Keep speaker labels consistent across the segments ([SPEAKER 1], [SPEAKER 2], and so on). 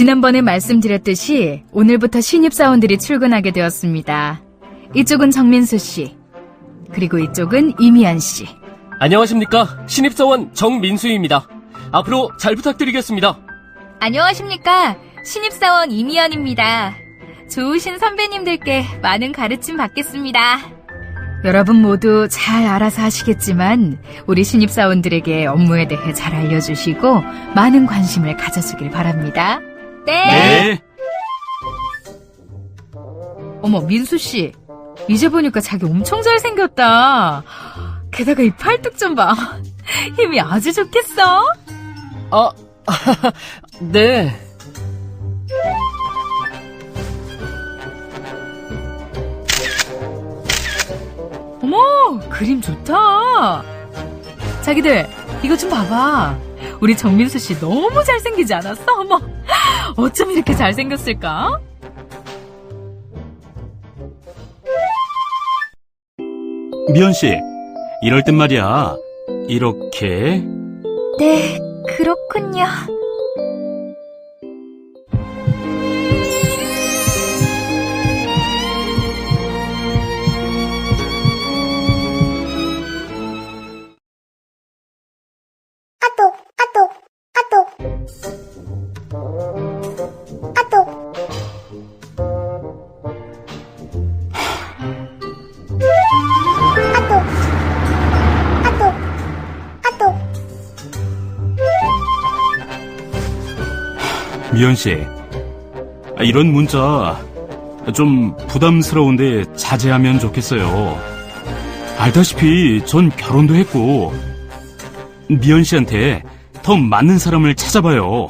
[SPEAKER 1] 지난번에 말씀드렸듯이 오늘부터 신입사원들이 출근하게 되었습니다. 이쪽은 정민수 씨, 그리고 이쪽은 이미연 씨.
[SPEAKER 2] 안녕하십니까. 신입사원 정민수입니다. 앞으로 잘 부탁드리겠습니다.
[SPEAKER 1] 안녕하십니까. 신입사원 이미연입니다. 좋으신 선배님들께 많은 가르침 받겠습니다. 여러분 모두 잘 알아서 하시겠지만 우리 신입사원들에게 업무에 대해 잘 알려주시고 많은 관심을 가져주길 바랍니다. 네. 어머, 민수씨. 이제 보니까 자기 엄청 잘생겼다. 게다가 이 팔뚝 좀 봐. 힘이 아주 좋겠어.
[SPEAKER 2] 네.
[SPEAKER 1] 어머, 그림 좋다. 자기들, 이거 좀 봐봐. 우리 정민수 씨 너무 잘생기지 않았어? 어머, 어쩜 이렇게 잘생겼을까?
[SPEAKER 3] 미연 씨, 이럴 땐 말이야. 이렇게.
[SPEAKER 1] 네, 그렇군요.
[SPEAKER 3] 미연 씨, 이런 문자 좀 부담스러운데 자제하면 좋겠어요. 알다시피 전 결혼도 했고 미연 씨한테 더 맞는 사람을 찾아봐요.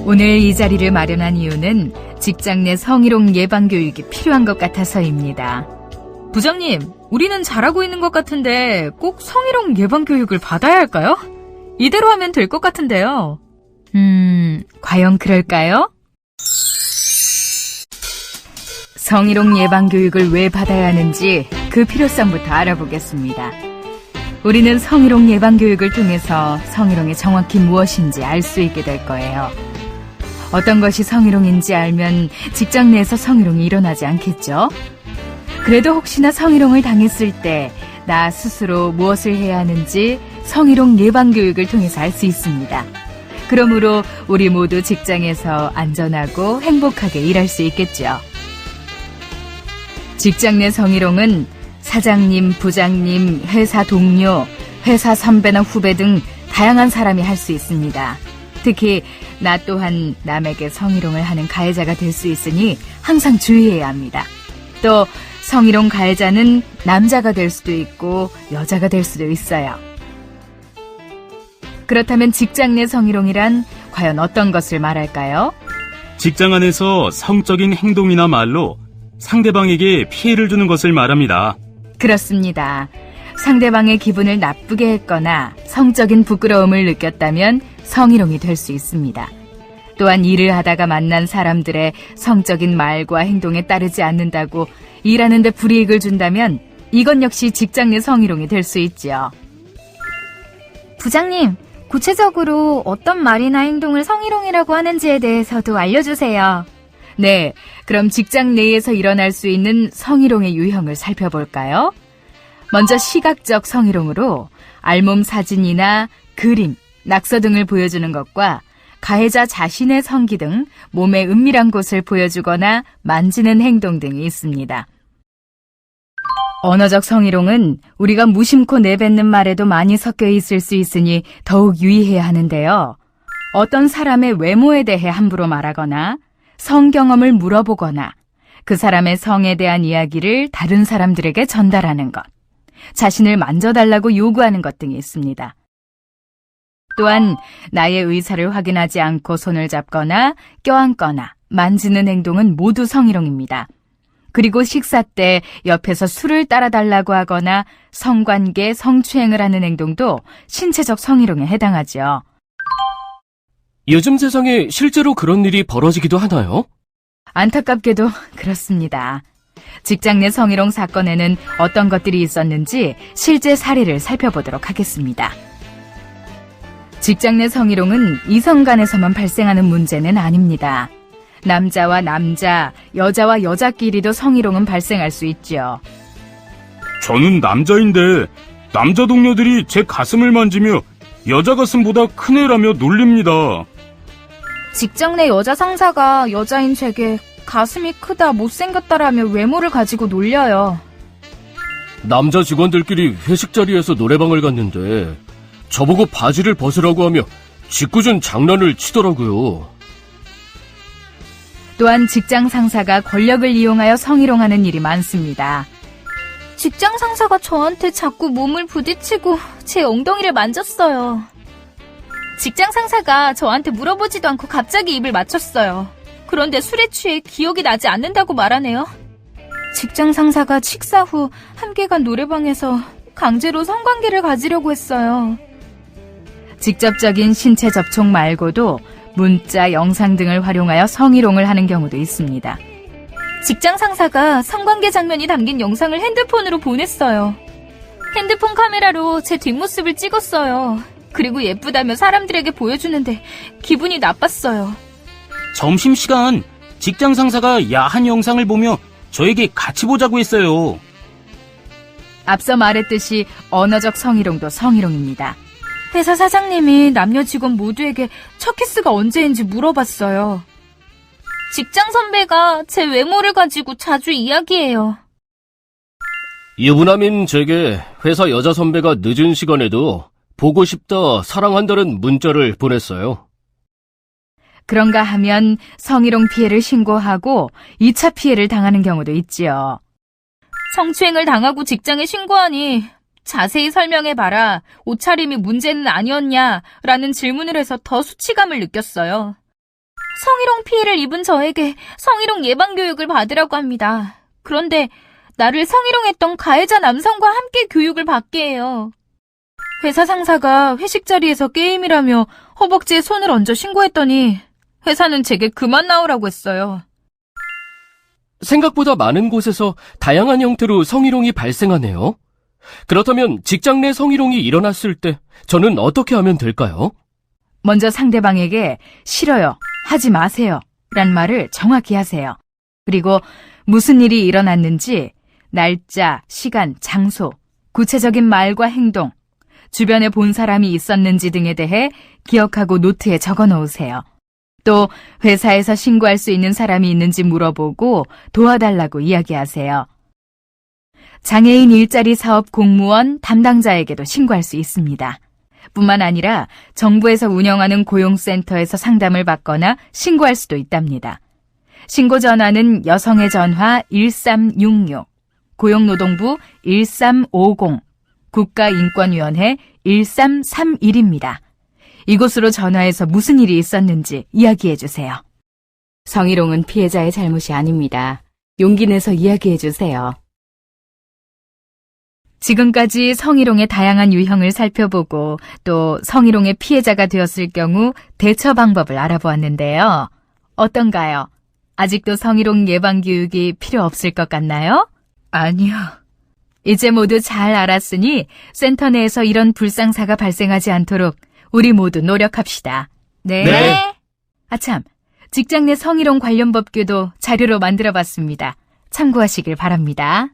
[SPEAKER 1] 오늘 이 자리를 마련한 이유는 직장 내 성희롱 예방 교육이 필요한 것 같아서입니다. 부장님, 우리는 잘하고 있는 것 같은데 꼭 성희롱 예방 교육을 받아야 할까요? 이대로 하면 될 것 같은데요. 과연 그럴까요? 성희롱 예방 교육을 왜 받아야 하는지 그 필요성부터 알아보겠습니다. 우리는 성희롱 예방 교육을 통해서 성희롱이 정확히 무엇인지 알 수 있게 될 거예요. 어떤 것이 성희롱인지 알면 직장 내에서 성희롱이 일어나지 않겠죠? 그래도 혹시나 성희롱을 당했을 때 나 스스로 무엇을 해야 하는지 성희롱 예방 교육을 통해서 알 수 있습니다. 그러므로 우리 모두 직장에서 안전하고 행복하게 일할 수 있겠죠. 직장 내 성희롱은 사장님, 부장님, 회사 동료, 회사 선배나 후배 등 다양한 사람이 할 수 있습니다. 특히 나 또한 남에게 성희롱을 하는 가해자가 될 수 있으니 항상 주의해야 합니다. 또 성희롱 가해자는 남자가 될 수도 있고 여자가 될 수도 있어요. 그렇다면 직장 내 성희롱이란 과연 어떤 것을 말할까요?
[SPEAKER 3] 직장 안에서 성적인 행동이나 말로 상대방에게 피해를 주는 것을 말합니다.
[SPEAKER 1] 그렇습니다. 상대방의 기분을 나쁘게 했거나 성적인 부끄러움을 느꼈다면 성희롱이 될 수 있습니다. 또한 일을 하다가 만난 사람들의 성적인 말과 행동에 따르지 않는다고 일하는데 불이익을 준다면 이건 역시 직장 내 성희롱이 될 수 있지요. 부장님, 구체적으로 어떤 말이나 행동을 성희롱이라고 하는지에 대해서도 알려주세요. 네, 그럼 직장 내에서 일어날 수 있는 성희롱의 유형을 살펴볼까요? 먼저 시각적 성희롱으로 알몸 사진이나 그림, 낙서 등을 보여주는 것과 가해자 자신의 성기 등 몸의 은밀한 곳을 보여주거나 만지는 행동 등이 있습니다. 언어적 성희롱은 우리가 무심코 내뱉는 말에도 많이 섞여 있을 수 있으니 더욱 유의해야 하는데요. 어떤 사람의 외모에 대해 함부로 말하거나 성 경험을 물어보거나 그 사람의 성에 대한 이야기를 다른 사람들에게 전달하는 것, 자신을 만져달라고 요구하는 것 등이 있습니다. 또한 나의 의사를 확인하지 않고 손을 잡거나 껴안거나 만지는 행동은 모두 성희롱입니다. 그리고 식사 때 옆에서 술을 따라달라고 하거나 성관계, 성추행을 하는 행동도 신체적 성희롱에 해당하죠.
[SPEAKER 2] 요즘 세상에 실제로 그런 일이 벌어지기도 하나요?
[SPEAKER 1] 안타깝게도 그렇습니다. 직장 내 성희롱 사건에는 어떤 것들이 있었는지 실제 사례를 살펴보도록 하겠습니다. 직장 내 성희롱은 이성 간에서만 발생하는 문제는 아닙니다. 남자와 남자, 여자와 여자끼리도 성희롱은 발생할 수 있죠.
[SPEAKER 3] 저는 남자인데 남자 동료들이 제 가슴을 만지며 여자 가슴보다 큰 애라며 놀립니다.
[SPEAKER 4] 직장 내 여자 상사가 여자인 제게 가슴이 크다, 못생겼다라며 외모를 가지고 놀려요.
[SPEAKER 2] 남자 직원들끼리 회식 자리에서 노래방을 갔는데 저보고 바지를 벗으라고 하며 짓궂은 장난을 치더라고요.
[SPEAKER 1] 또한 직장 상사가 권력을 이용하여 성희롱하는 일이 많습니다.
[SPEAKER 4] 직장 상사가 저한테 자꾸 몸을 부딪히고 제 엉덩이를 만졌어요. 직장 상사가 저한테 물어보지도 않고 갑자기 입을 맞췄어요. 그런데 술에 취해 기억이 나지 않는다고 말하네요. 직장 상사가 식사 후 함께 간 노래방에서 강제로 성관계를 가지려고 했어요.
[SPEAKER 1] 직접적인 신체 접촉 말고도 문자, 영상 등을 활용하여 성희롱을 하는 경우도 있습니다.
[SPEAKER 4] 직장 상사가 성관계 장면이 담긴 영상을 핸드폰으로 보냈어요. 핸드폰 카메라로 제 뒷모습을 찍었어요. 그리고 예쁘다며 사람들에게 보여주는데 기분이 나빴어요.
[SPEAKER 5] 점심시간 직장 상사가 야한 영상을 보며 저에게 같이 보자고 했어요.
[SPEAKER 1] 앞서 말했듯이 언어적 성희롱도 성희롱입니다.
[SPEAKER 4] 회사 사장님이 남녀 직원 모두에게 첫 키스가 언제인지 물어봤어요. 직장 선배가 제 외모를 가지고 자주 이야기해요.
[SPEAKER 2] 유부남인 제게 회사 여자 선배가 늦은 시간에도 보고 싶다, 사랑한다는 문자를 보냈어요.
[SPEAKER 1] 그런가 하면 성희롱 피해를 신고하고 2차 피해를 당하는 경우도 있지요.
[SPEAKER 4] 성추행을 당하고 직장에 신고하니 자세히 설명해봐라, 옷차림이 문제는 아니었냐 라는 질문을 해서 더 수치감을 느꼈어요. 성희롱 피해를 입은 저에게 성희롱 예방교육을 받으라고 합니다. 그런데 나를 성희롱했던 가해자 남성과 함께 교육을 받게 해요. 회사 상사가 회식 자리에서 게임이라며 허벅지에 손을 얹어 신고했더니 회사는 제게 그만 나오라고 했어요.
[SPEAKER 2] 생각보다 많은 곳에서 다양한 형태로 성희롱이 발생하네요. 그렇다면 직장 내 성희롱이 일어났을 때 저는 어떻게 하면 될까요?
[SPEAKER 1] 먼저 상대방에게 싫어요, 하지 마세요 란 말을 정확히 하세요. 그리고 무슨 일이 일어났는지 날짜, 시간, 장소, 구체적인 말과 행동, 주변에 본 사람이 있었는지 등에 대해 기억하고 노트에 적어 놓으세요. 또 회사에서 신고할 수 있는 사람이 있는지 물어보고 도와달라고 이야기하세요. 장애인 일자리 사업 공무원 담당자에게도 신고할 수 있습니다. 뿐만 아니라 정부에서 운영하는 고용센터에서 상담을 받거나 신고할 수도 있답니다. 신고 전화는 여성의 전화 1366, 고용노동부 1350, 국가인권위원회 1331입니다. 이곳으로 전화해서 무슨 일이 있었는지 이야기해 주세요. 성희롱은 피해자의 잘못이 아닙니다. 용기 내서 이야기해 주세요. 지금까지 성희롱의 다양한 유형을 살펴보고 또 성희롱의 피해자가 되었을 경우 대처 방법을 알아보았는데요. 어떤가요? 아직도 성희롱 예방 교육이 필요 없을 것 같나요? 아니요. 이제 모두 잘 알았으니 센터 내에서 이런 불상사가 발생하지 않도록 우리 모두 노력합시다.
[SPEAKER 2] 네.
[SPEAKER 1] 아참, 직장 내 성희롱 관련 법규도 자료로 만들어봤습니다. 참고하시길 바랍니다.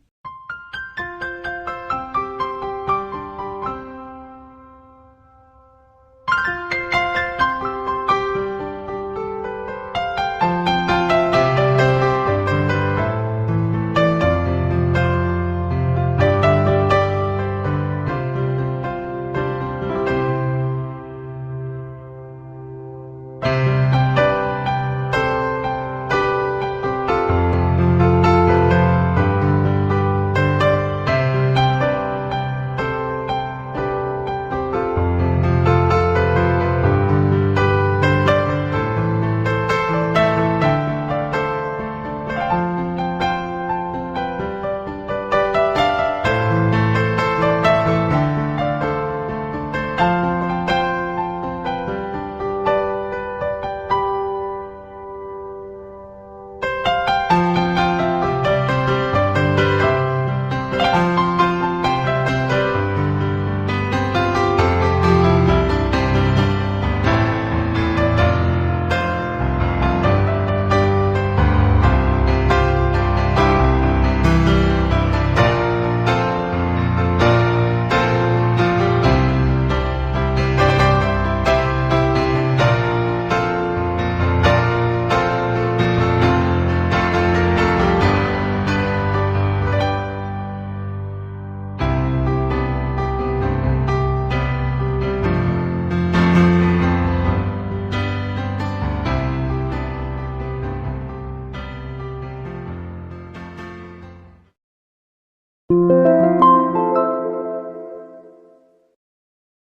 [SPEAKER 3] 네.